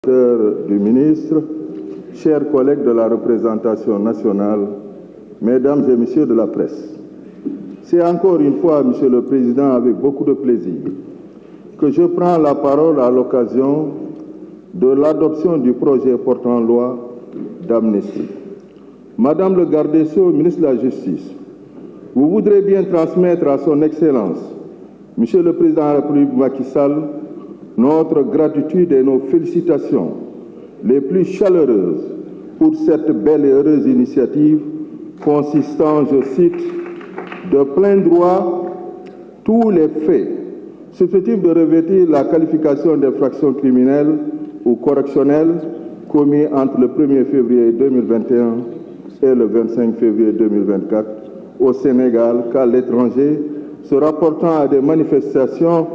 Du ministre, chers collègues de la représentation nationale, mesdames et messieurs de la presse, c'est encore une fois, Monsieur le Président, avec beaucoup de plaisir que je prends la parole à l'occasion de l'adoption du projet portant loi d'amnistie. Madame le garde des Sceaux, ministre de la Justice, vous voudrez bien transmettre à son Excellence, Monsieur le Président de la République Macky Sall, notre gratitude et nos félicitations les plus chaleureuses pour cette belle et heureuse initiative consistant, je cite, de plein droit tous les faits susceptibles de revêtir la qualification d'infraction criminelle ou correctionnelle commis entre le 1er février 2021 et le 25 février 2024 au Sénégal qu'à l'étranger se rapportant à des manifestations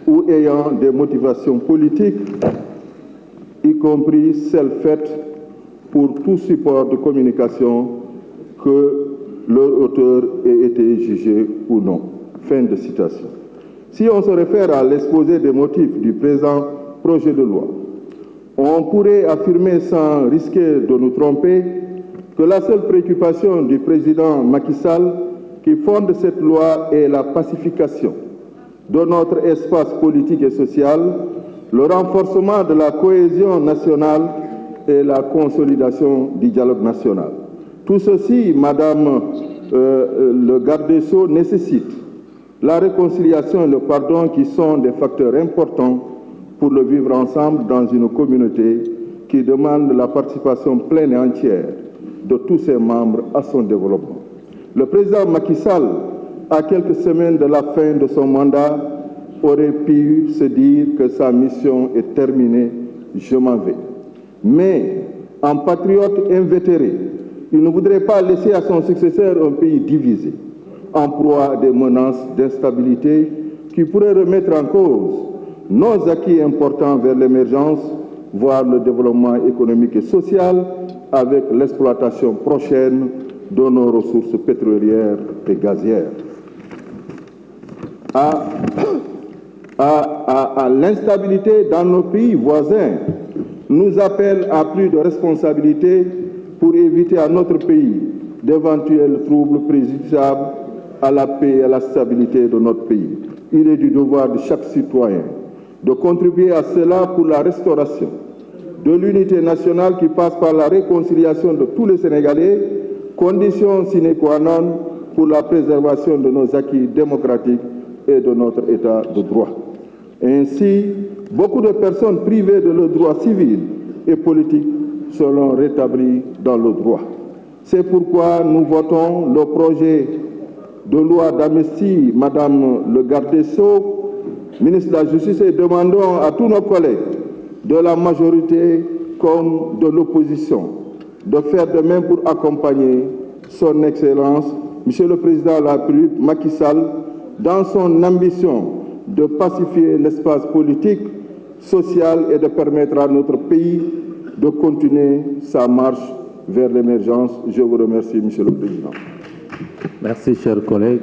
ou ayant des motivations politiques, y compris celles faites pour tout support de communication que leur auteur ait été jugé ou non. Fin de citation. Si on se réfère à l'exposé des motifs du présent projet de loi, on pourrait affirmer sans risquer de nous tromper que la seule préoccupation du président Macky Sall qui fonde cette loi est la pacification de notre espace politique et social, le renforcement de la cohésion nationale et la consolidation du dialogue national. Tout ceci, Madame le garde des Sceaux, nécessite la réconciliation et le pardon qui sont des facteurs importants pour le vivre ensemble dans une communauté qui demande la participation pleine et entière de tous ses membres à son développement. Le président Macky Sall, à quelques semaines de la fin de son mandat, aurait pu se dire que sa mission est terminée, je m'en vais. Mais, en patriote invétéré, il ne voudrait pas laisser à son successeur un pays divisé, en proie à des menaces d'instabilité qui pourraient remettre en cause nos acquis importants vers l'émergence, voire le développement économique et social, avec l'exploitation prochaine de nos ressources pétrolières et gazières. L'instabilité dans nos pays voisins nous appelle à plus de responsabilités pour éviter à notre pays d'éventuels troubles préjudiciables à la paix et à la stabilité de notre pays. Il est du devoir de chaque citoyen de contribuer à cela pour la restauration de l'unité nationale qui passe par la réconciliation de tous les Sénégalais, condition sine qua non pour la préservation de nos acquis démocratiques et de notre état de droit. Ainsi, beaucoup de personnes privées de leurs droits civils et politiques seront rétablies dans le droit. C'est pourquoi nous votons le projet de loi d'amnistie, Madame le garde des Sceaux, ministre de la Justice, et demandons à tous nos collègues de la majorité comme de l'opposition de faire de même pour accompagner son Excellence, Monsieur le Président de la République Macky Sall, dans son ambition de pacifier l'espace politique, social et de permettre à notre pays de continuer sa marche vers l'émergence. Je vous remercie, Monsieur le Président. Merci, chers collègues.